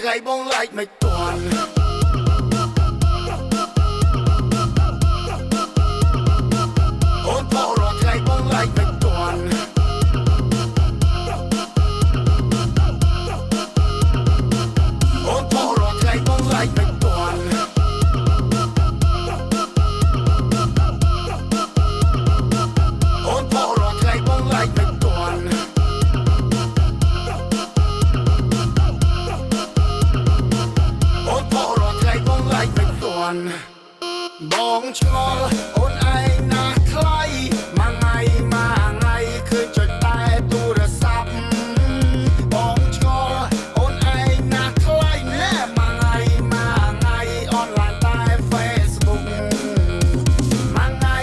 ថ្ងៃបងឡាយមិនទាន់អូនផងរាល់ថ្ងៃបងឡាយមិនទាន់អូនផងរាល់ថ្ងៃបងឡាយមិនទាន់អូនផងរាល់ថ្ងៃបងឡាយមិនទាន់អូនផងរាល់ថ្ងៃបងឡាយមិនទាន់បងឆ្ងល់អូនឯងណាថ្លៃមួយថ្ងៃឃើញចុចតែទូរស័ព្ទបងឆ្ងល់អូនឯងណាថ្លៃណែមួយថ្ងៃអនឡាញតែ Facebook មួយថ្ងៃ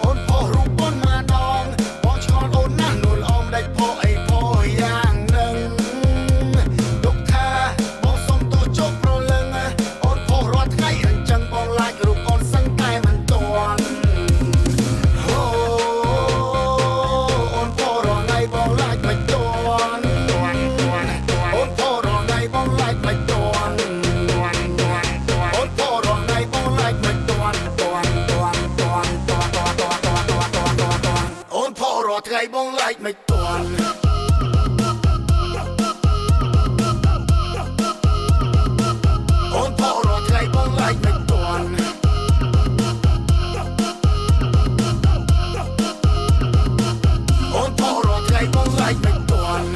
អូនផុសរូបអូនម្ដងបងឆ្ងល់អូនណាស់នួលអមដេចផុសអីផុសយ៉ាងនឹងទុកថាបងសុំទោសជប់ប្រលឹងអូនផុសរាល់ថ្ងៃអញ្ចឹងបងឡាយរូបអូនសឹងតែមិនទាន់អូអូនផុសរាល់ថ្ងៃបងឡាយមិនទាន់អូនផុសរាល់ថ្ងៃបងឡាយមិនទាន់អូនផុសរាល់ថ្ងៃបងឡាយមិនទាន់អូនផុសរាល់ថ្ងៃបងឡាយមិនទាន់អូនផុសរាល់ថ្ងៃបងឡាយមិនទាន់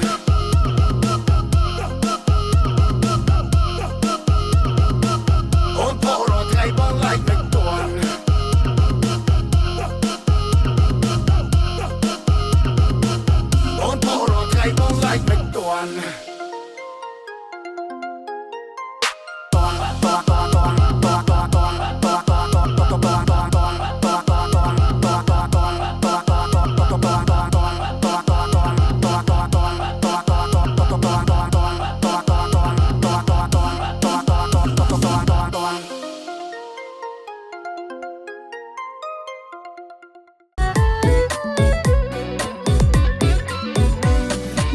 អូនផុសរាល់ថ្ងៃបងឡាយមិនទាន់អូនផុសរាល់ថ្ងៃបងឡាយមិនទាន់អូនផុសរាល់ថ្ងៃបងឡាយមិនទាន់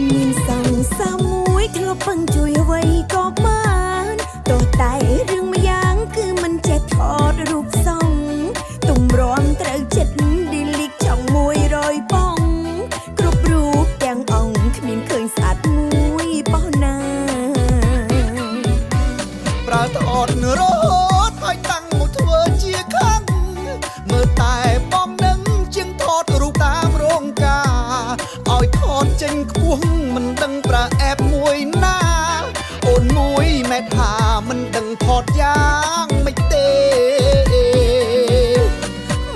មានសង្សារមួយធ្លាប់ពឹងជួយអ្វីក៏បានទោះតែរឿងម្យ៉ាងគឺមិនចេះថតរូបសងទម្រាំត្រូវចិត្ត delete ចង់100ប៉ុងគ្រប់រូបទាំងអង្គគ្មានឃើញស្អាតមួយបោះណា ប្រើថតរហូតឲ្យតាំងមកធ្វើជាខាងមើលតែបងនឹងជាងថតរូបតាមរោងការឲ្យថតចេញខ្ពស់មិនដឹងប្រើអេបមួយណាអូនមួយម៉ែថាមិនដឹងថតយ៉ាងមិនទេ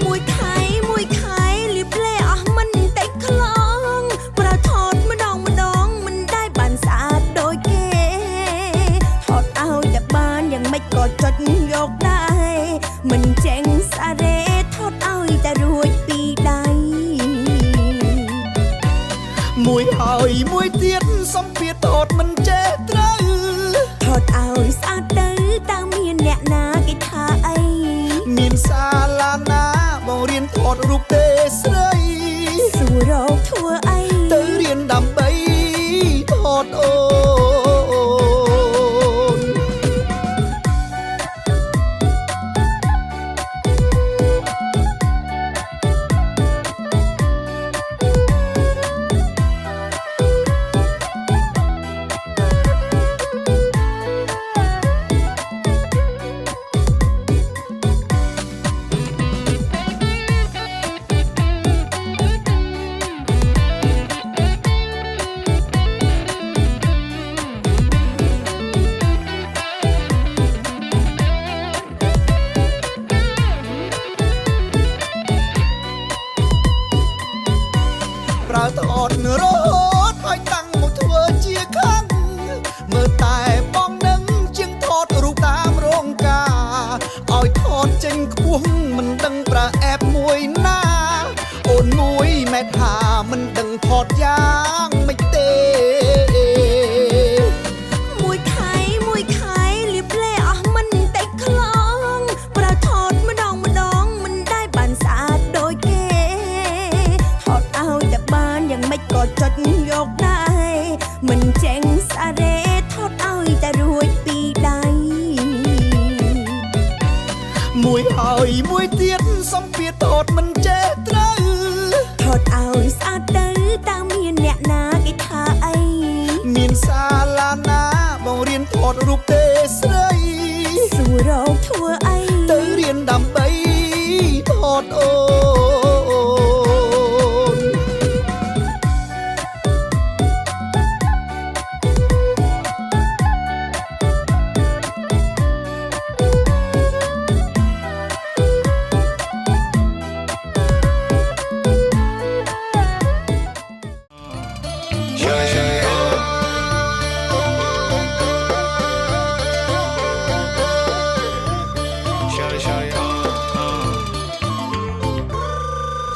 មួយខែលៀបលេអស់មិនតិចខ្លងប្រើថតម្ដងមិនได้បានស្អាតដូចគេថតឲ្យតែបានយ៉ាងម៉េចក៏ចុចយកដែរមិនចេញសារ៉េថតឲ្យតែរួចពីដៃ មួយហើយមួយទៀតសំភារថតមិនចេះត្រូវ ថតឲ្យស្អាតទៅតើមានអ្នកណាគេថាអី មានសាលាណាបងរៀនថតរូបទេស្រី សួររកធ្វើអី ទៅរៀនដើម្បីថតអូន ប្រើថតរហូតឲ្យតាំងមកធ្វើជាខាងមើលតែបងនឹងជាងថតរូបតាមរោងការឲ្យថតចេញខ្ពស់មិនដឹងប្រើអេបមួយណាអូនមួយម៉ែថាមិនដឹងថតយ៉ាងមិនទេ មួយខែលៀបលេអស់មិនតិចខ្លងប្រើថតម្ដងមិនได้បានស្អាតដូចគេថតឲ្យតែបានយ៉ាងម៉េចក៏ចុចយកដែរមិនចេញសារ៉េថតឲ្យតែរួចពី មួយហើយមួយទៀតសំពៀតថតមិនចេះត្រូវថតឲ្យស្អាតទៅតាមមានអ្នកណាគេថាអីមានសាលាណាបងរៀនថតរូបទេស្រីសួររកធ្វើអីទៅរៀនដើម្បីថតអូ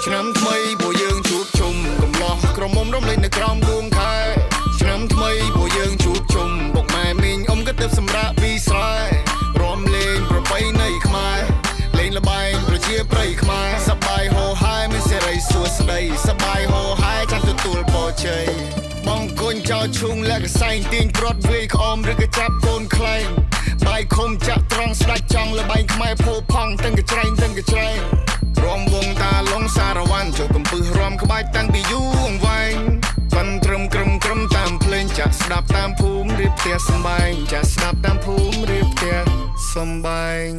ឆ្នាំថ្មីពួកយើងជួបជុំកំឡោះក្រមុំរំលែកនៅក្រោមដួងខែឆ្នាំថ្មីពួកយើងជួបជុំបុកម៉ែមីងអ៊ំក៏ទៅសម្រាប់ពីស្រែរំលេងប្រពៃណីខ្មែរលេងល្បែងប្រជាប្រិយខ្មែរសប្បាយហូហាយមានសេរីសួស្ដីសប្បាយហូហាយចាំទទួលពរជ័យបងកូនចោលឈុងលាក់កសែងទាញព្រាត់វាយក្អមឬក៏ចាប់កូនខ្លែងបាយខុំចាក់ត្រង់ស្ដាច់ចង់ល្បែងខ្មែរភោផង់ទាំងកច្រែងទាំងកច្រែងរំវងតាឡងសារវ៉ាន់ចូលកំពឹសរំក្បាច់តាំងពីយូរអង្វែងប៉ិនត្រឹមក្រឹមតាមភ្លេងចាក់ស្ដាប់តាមភូមិរៀបផ្ទះសំបែងចាក់ស្ដាប់តាមភូមិរៀបផ្ទះសំបែង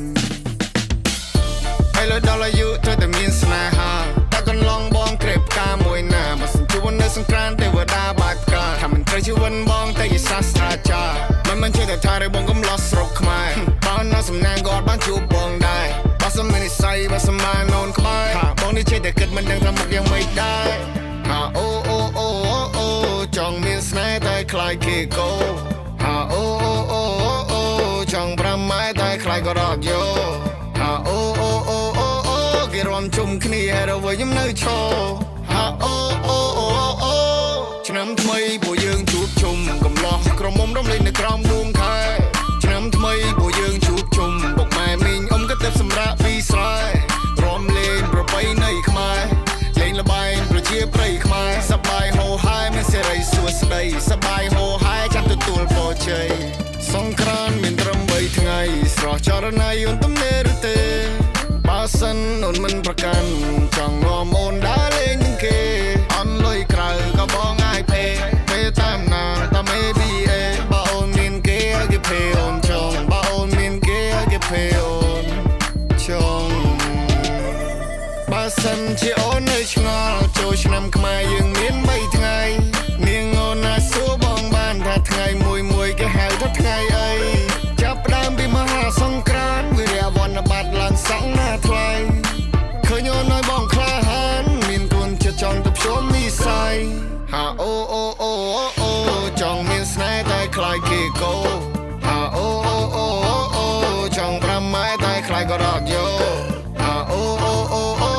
ហើយលើដល់អាយុត្រូវតែមានស្នេហាតែកន្លងបងក្រេបផ្កាមួយណាបើសិនជួបនៅសង្គ្រាមទេវតាបាច់ផ្កាថាមិនត្រូវជីវិតបងតែជាសាស្ត្រាចារ្យមិនជឿតែថាបងកំឡោះស្រុកខ្មែរបើនៅសំណាងក៏បានជួបបងដែរបើសំមិននិស័យបើសំបាននូនក្បែរថាបងនេះចេះតែគិតមិនដឹងថាមកយ៉ាងម៉េចដែរហាអូអូអូអូចង់មានស្នេហ៍តែខ្លាចគេកោហាអូអូអូអូចង់ប្រាំម៉ែតែខ្លាចក៏រកយោហាអូអូអូអូគេរំជុំគ្នាហើយរវល់ខ្ញុំនៅឈរហាអូអូអូអូឆ្នាំថ្មីពួកយើងជួបជុំកំឡោះក្រមុំរំលែកនៅក្រោមដួងខែឆ្នាំថ្មីពួកយើងជួបជុំបុកម៉ែមីងអ៊ំក៏ទៅសម្រាប់ពីស្រែរំលេងប្រពៃណីខ្មែរលេងល្បែងប្រជាប្រិយខ្មែរសប្បាយហូហាយមានសេរីសួស្ដីសប្បាយហូហាយចាំទទួលពរជ័យសង្គ្រាមមានត្រឹម3ថ្ងៃស្រស់ចរណៃអូនទំនេរឬទេបើសិនអូនមិនប្រកាន់ចង់នាំអូនដើរលេងនឹងគេអន់លុយក្រៅក៏បងអាយពេលតាមណាតាម ABA បើអូនមានគេគេភេអូនចង់បើអូនមានគេគេភេអូនចង់បើសិនជាអូននៅឆ្ងល់ចូលឆ្នាំខ្មែរយើងមាន3ថ្ងៃនាងអូនណាសួរបងបានថាថ្ងៃមួយគេហៅថាថ្ងៃអីចាប់ផ្ដើមពីមហាសង្គ្រាមវិរិយវណ្ណបត្រឡើងសង់ណាថ្លៃឃើញអូនឲ្យបងក្លាហានមានគុណចិត្តចង់ទៅភ្ជាប់និស័យហាអូអូអូអូចង់មានស្នេហ៍តែខ្លាចគេកោហាអូអូអូអូចង់ប្រាំម៉ែតែខ្លាចក៏រកយោហាអូអូអូអូ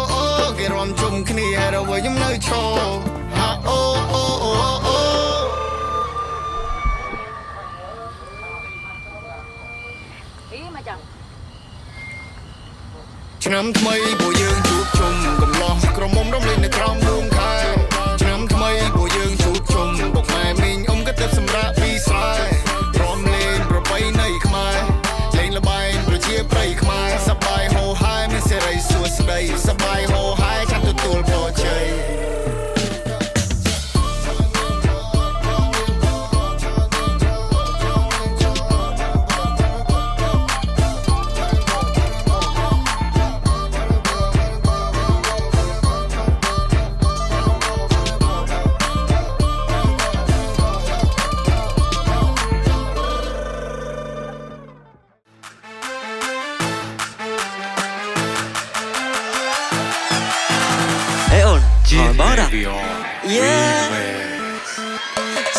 គេរំជុំគ្នាហើយរវល់ខ្ញុំនៅឈរហាអូអូអូអូឆ្នាំថ្មីពួកយើងជួបជុំកំឡោះក្រមុំរំលែកនៅក្រោមដួងខែឆ្នាំថ្មីពួកយើងជួបជុំបុកម៉ែមីងអ៊ំក៏ទៅសម្រាប់ពីស្រែរំលេងប្រពៃណីខ្មែរលេងល្បែងប្រជាប្រិយខ្មែរសប្បាយហូហាយមានសេរីសួស្ដីសប្បាយហូហាយចាំទទួលពរជ័យ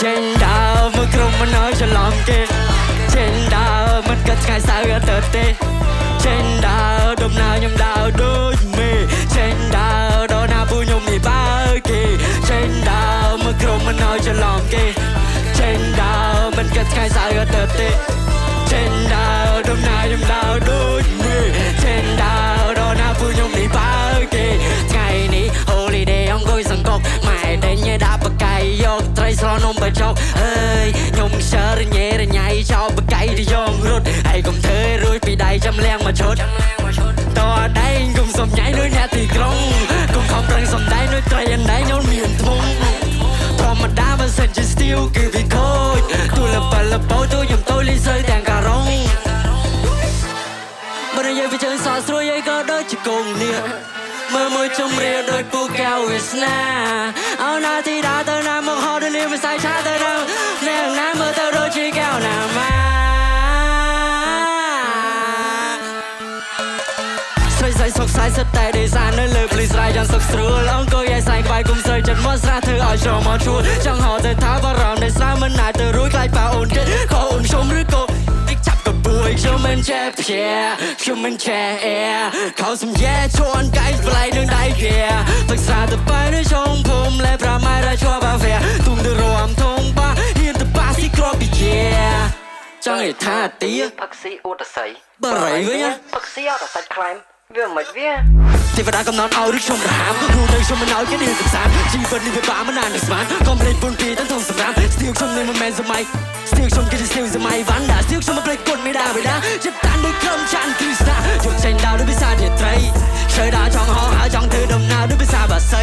ចេញដើរមកក្រុមមិនឲ្យច្រឡំគេចេញដើរមិនកាត់ឆ្ងាយសៅអត់ទៅទេចេញដើរដំណើរខ្ញុំដើរដូចមេចេញដើរដល់ណាពូខ្ញុំនេះបើគេចេញដើរមកក្រុមមិនឲ្យច្រឡំគេចេញដើរមិនកាត់ឆ្ងាយសៅអត់ទៅទេចេញដើរដំណើរខ្ញុំដើរដូចមេចេញដើរដល់ណាពូខ្ញុំនេះបើគេថ្ងៃនេះ holiday អង្គុយសង្កត់ម៉ែដេញដាក់បកាយយកត្រីស្រនំបចុកអើយខ្ញុំខ្ជិលរញ៉េរញ៉ៃចោលបកាយទៅយករត់ហើយកុំធ្វើរួចពីដៃចាំលៀងមកឈុត តអត់ឯងគុំសំញ៉ៃដូចអ្នកទីក្រុងគុំខំប្រឹងសំដែងដូចត្រីអណ្ដែងញ៉ូនមានធំធម្មតាបើសិនជាស្ទៀវគឺវាខូចទូលបលបោទូខ្ញុំតូចលីសើទាំងការងបើនិយាយពីជើងសស្រួយឯក៏ដូចជាកងនេះមើលមួយជំរាបដោយពូកែវវាសនាអោណាទីដាទៅណាមកហោទៅលៀមសាយឆាទៅណាអ្នកណាមើលទៅដូចជាកែវណាម៉ាស្រីស្រីសុកស្រីសិតតែដេសានៅលើភ្លីស្រ័យយ៉ាងសុកស្រួលអង្គុយឲ្យស្អែកក្បាយគុំស្រីចិត្តមកស្រាធ្វើឲ្យស្រមកជួលចង់ហៅទៅថាបារម្ភនៃស្រាមិនអាចទៅរួចខ្លាចប៉ាអូនទេខោអូនខ្ញុំឬក៏ចាប់ក៏ពួយខ្ញុំមិនចេះភែខ្ញុំមិនចេះអែเขาសំแย่ชวนไกลไฟនឹងដៃវាទឹកសាទៅបែរជុំភូមិលែប្រម៉ៃរឈួបាវែទុំទៅរំធំបាហ៊ានទៅបាស៊ីក្របពីជាចង់ឲ្យថាទាផឹកស៊ីអ៊ូតស័យ បរិយវិញផឹកស៊ីអត់តែសាច់ខ្លែមវាមិនវាទេវតាកំណត់ឲ្យឬខ្ញុំរហាមគ្រូទៅខ្ញុំមិនឲ្យគេនេះកំសាន្តជីវិតនេះវាបាមិនអានស្មានកុំភ្លេចពុនពីទាំងធំសម្រាប់ស្ទៀវខ្ញុំនេះមិនមែនសម័យស្ទៀវខ្ញុំគេស្ទៀវសម័យវ៉ាន់ដាស្ទៀវខ្ញុំមិនភ្លេចគុណមេដាបេដាចិត្តតានដូចក្រុមចាន់គ្រីស្តាយកចេញដៅដូចភាសាជាត្រីឆ្លើយដល់ចង់ហោហើយចង់ធ្វើដំណើរដូចភាសាបាសី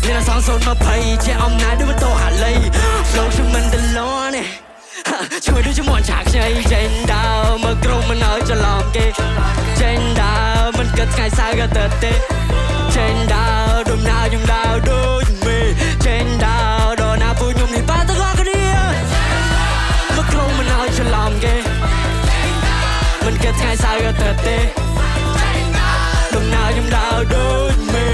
មានអសង020ជាអំណាចដូចម៉ូតូហាឡេ flow ខ្ញុំមិនដលនេះជួយដូចជាមន់ឆាខ្ញីចេញដើរមកក្រុមមិនឲ្យច្រឡំគេចេញដើរមិនគិតថ្ងៃសៅរ៍ក៏ទៅទេចេញដើរដំណើរខ្ញុំដើរដូចមេចេញដើរដល់ណាពូខ្ញុំនេះបាត់ទាំងអស់គ្នាមកក្រុមមិនឲ្យច្រឡំគេមិនគិតថ្ងៃសៅរ៍ក៏ទៅទេដំណើរខ្ញុំដើរដូចមេ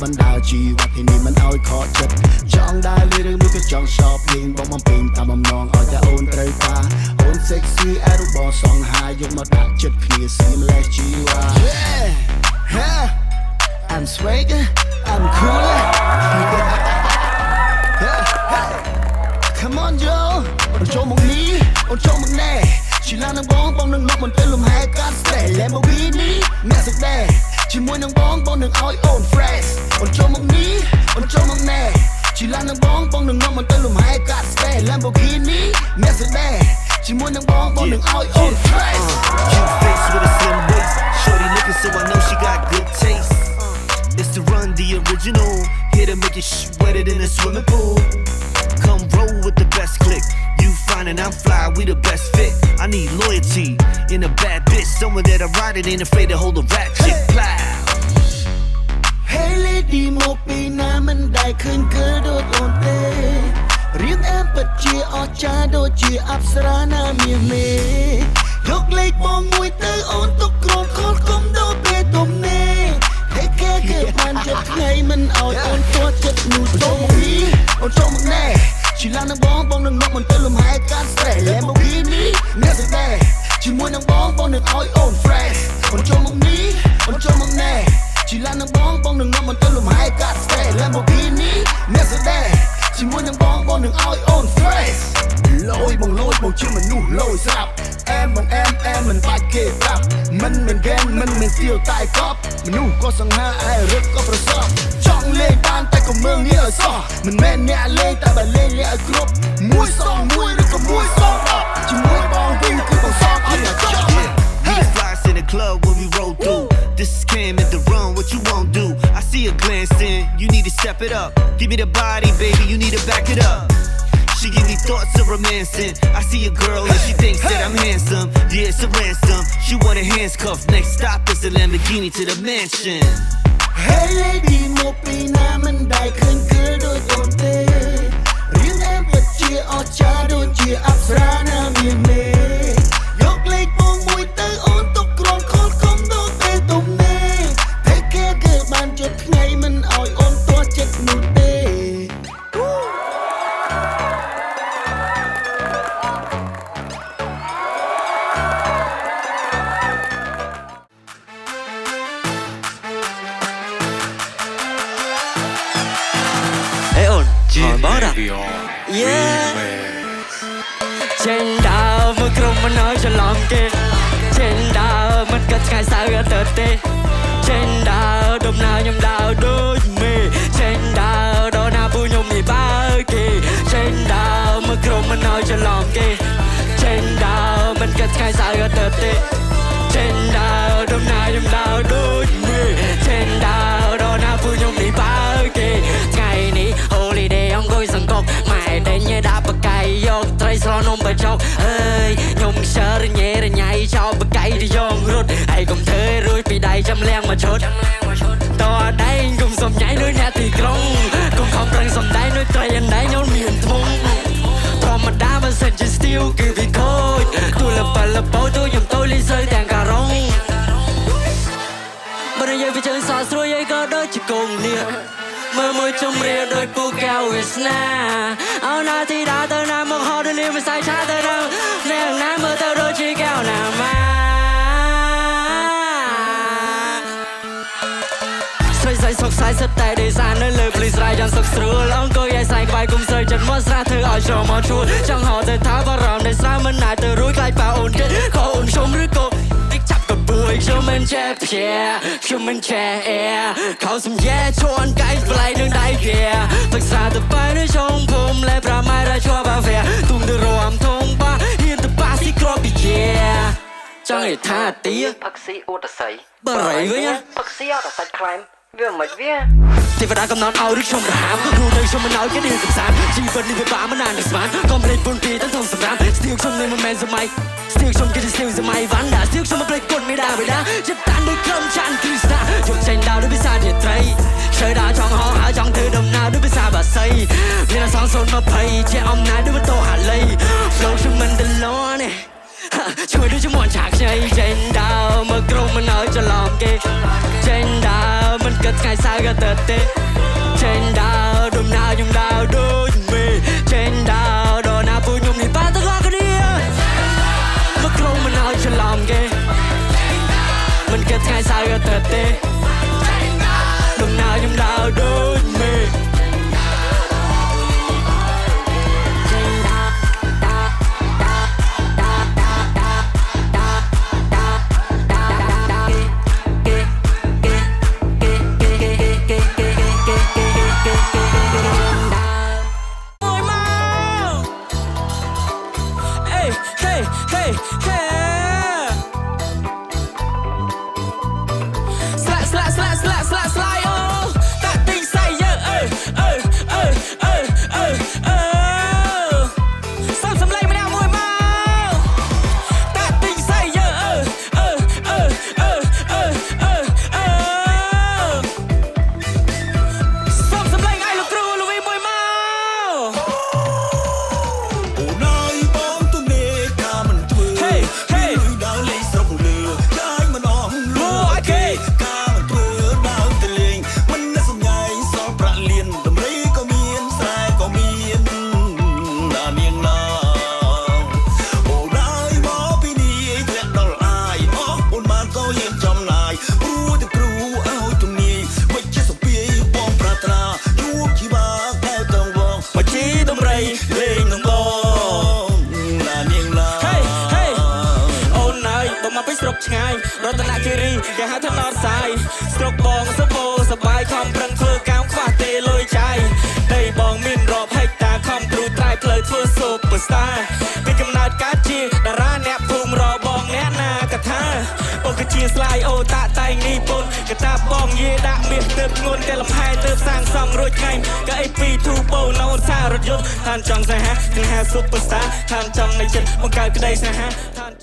បណ្ដាជីវៈទីនេះមិនឲ្យខកចិត្តចង់ដែរលឺរឿងមួយក៏ចង់ shopping បងបំពេញតាមបំណងឲ្យតែអូនត្រូវការអូន sexy អរុបសងហាយកមកដាក់ចិត្តគ្នាស៊ីម្លេះជីវ៉ា I'm swag I'm cool Come on Joe អូនចូលមកនេះអូនចូលមកណែឈីឡានឹងបងនឹងមកមិនទៅលំហែកាត់ stay Lamborghini អ្នកស្ដែជាមួយនឹងបងនឹងឲ្យអូន fresh អូនចូលមកនេះអូនចូលមកណែឈីឡានឹងបងនឹងមកមិនទៅលំហែកាត់ stay Lamborghini អ្នកស្ដែជាមួយនឹងបងនឹងឲ្យអូន fresh Cute face with a slim waist Shorty looking so I know she got good taste It's the Run the original Here to make it wetter than a swimming pool Come roll with the best click You fine and I'm fly, we the best fit I need loyalty in a bad bitch Someone that I ride it ain't afraid to hold a rap chick Plow Hey lady មកពីណាមិនដែលឃើញគឺដូចអូនទេរៀងអែមពិតជាអស្ចារ្យដូចជាអប្សរាណាមានមេយកលេខបងមួយទៅអូនទុកក្រោមខលគុំដូចពេលទុំនេហេគេបានចិត្តថ្ងៃមិនឲ្យអូនទោះចិត្តនោះទៅមកនេះអូនចូលមកណែឈីឡានឹងបងនឹងមកមិនទៅលំហែកាត់ stress Lamborghini អ្នកស្ដែជាមួយនឹងបងនឹងឲ្យអូន fresh អូនចូលមកនេះអូនចូលមកណែឈីឡានឹងបងនឹងមកមិនទៅលំហែកាត់ stress Lamborghini អ្នកស្ដែជាមួយនឹងបងនឹងឲ្យអូន fresh លយបងជាមនុស្សលយស្រាប់អែមបងអែមមិនបាច់គេប្រាប់មិនហ្គេមមិនស្ទៀវតែកប់មនុស្សក៏សង្ហាឯរឹកក៏ប្រសពចង់លេងបានតែក៏មើងនេះឲ្យសោះមិនមែនអ្នកលេងតែបើលេងឲ្យគ្រប់មួយសងមួយឬក៏មួយសង10ជាមួយបងវិញគឺបងសងអត់តែចប់ We the flies in the club when we roll through This is Cam at the run, what you won't do I see a glancing, you need to step it up Give me the body, baby, you need to back it up She give me thoughts of romancing I see a girl and she thinks that I'm handsome Yeah, it's a ransom She want a handcuff Next stop is a Lamborghini to the mansion Hey lady មកពីណាមិនដែលឃើញគឺដូចអូនទេរៀងអែមពិតជាអស្ចារ្យដូចជាអប្សរាណាមានមេយកលេខបងមួយទៅអូនទុកក្រោមខលគុំដូចពេលទុំនេតែគេបានចិត្តថ្ងៃមិនឲ្យអូនទោះចិត្តនោះទេ hỏi bó đã trên đảo mưa không mà nói cho lòng kê trên đảoมันก็สกายสายเติร์ดเต้trên đảo đom nào nhom đảo đôi mê trên đảo đó nào bu nhom mi ba kê trên đảo mưa không mà nói cho lòng kê trên đảoมันก็สกายสายเติร์ดเต้trên đảo đom nào nhom đảo đôi mê trên đảo đó nào bu nhom mi ba kê ngàyนี้ holiday អង្គុយសង្កត់ម៉ែតែញ៉ែដាក់បកាយយកត្រីស្រនំបចោអើយខ្ញុំខ្ជិលរញ៉េរញ៉ៃចោលបកាយទៅយករត់ហើយកុំធ្វើរួចពីដៃចាំលៀងមកឈុតតើដៃកុំសំញ៉ៃដូចអ្នកទីក្រុងកុំខំប្រឹងសំដែងដូចត្រីអណ្ដែងញ៉ូនមានធ្ងន់ធម្មតាបើសិនជា still គឺវាខូចទូលបលបោទូខ្ញុំទៅលីសើទាំងការងបើនិយាយពីជើងសស្រួយឯក៏ដូចជាកងនេះមើលមួយជុំរៀលដោយពូកែវវាសនាអោណាទីដាទៅណាមកហោទៅលៀមផ្សាយឆាទៅដល់អ្នកណាមើលទៅដូចជាកែវណាម៉ាស្រីស្រីសុកស្រីសិតតែដេសានៅលើភ្លីស្រ័យយ៉ាងសុកស្រួលអង្គុយឲ្យស្អែកក្បែរគុំសើចិត្តមកស្រាធ្វើឲ្យចូលមកជួលចង់ហៅទៅថាបារម្ភដែលស្រាមិនអាចទៅរួចខ្លាចប៉ាអូនទៀតក៏អូនជុំឬក៏ចាប់កពួយខ្ញុំមិនចេះភែខ្ញុំមិនចេះអែเขาសំแย่ชวนไกลปลายនឹងដៃគេទឹកសាទៅបែរនៅជុំភូមិលែប្រម៉ែរជួបាវែទុំទៅរំធំបាហ៊ានទៅប៉ាស៊ីក្របពីជាចង់ឲ្យថាទី ផឹកស៊ីអូតស័យ បរិយវិញ ផឹកស៊ីអត់តែសាច់ខ្លែមវាមិនវា ទេវតាកំណត់ឲ្យឬខ្ញុំរហាមគ្រូនៅខ្ញុំមិនឲ្យគេឌីកំសាន្តជីវិតនេះវាបាក់មិនណានស្មានកុំភ្លេចពុនពីទាំងធំសម្រាប់ស្ទៀវខ្ញុំនេះមិនមែនសម័យស្ទៀវខ្ញុំគឺជាស្ទៀវសម័យវ៉ាន់ដាស្ទៀវខ្ញុំមិនភ្លេចគុណមេដាបេដាចិត្តតាន់ដូចក្រុមចាន់គ្រីស្តាយកចេញដៅដូចភាសាជាត្រីឆ្លើយដល់ចង់ហោហើយចង់ធ្វើដំណើរដូចភាសាបាសីមានអសង020ជាអំណាចដូចបន្ទោហាឡី flow ខ្ញុំមិនដលនេះជួយដូចជាមួយឆាកខ្ញីចេញដៅមកក្រុមមិនឲ្យច្រឡំគេចេញដៅមិនគិតថ្ងៃសៅរ៍ក៏ទៅទេចេញដៅដំណើរខ្ញុំដៅដូចមេចេញដៅដល់ណាពូខ្ញុំនេះបាត់ទាំងអស់គ្នាមកក្រុមមិនឲ្យច្រឡំគេមិនគិតថ្ងៃសៅរ៍ក៏ទៅទេដំណើរខ្ញុំដៅដូចមេឆ្ងាយរតនគិរីគេហៅថាណតសាយស្រុកបងសបោសបាយខំប្រឹងធ្វើកាមខ្វះទេលុយចាយដីបងមានរាប់ហិកតាខំគ្រូត្រៃផ្លូវធ្វើសូបស្តាពីកំណើតកើតជាតារាអ្នកភូមិរបងអ្នកណាកថាបងគឺជាស្លាយអូតាតែងនេះពុនកតាបងយេដាក់មាសទៅធ្ងន់តែលំហែទៅសាងសង់រួចថ្ងៃក៏អីពីទូបោណូនសារថយន្តឋានចង់សាហាស្នេហាស៊ុបស្តាឋានចង់នៃចិត្តបង្កើតក្តីស្នេហាឋាន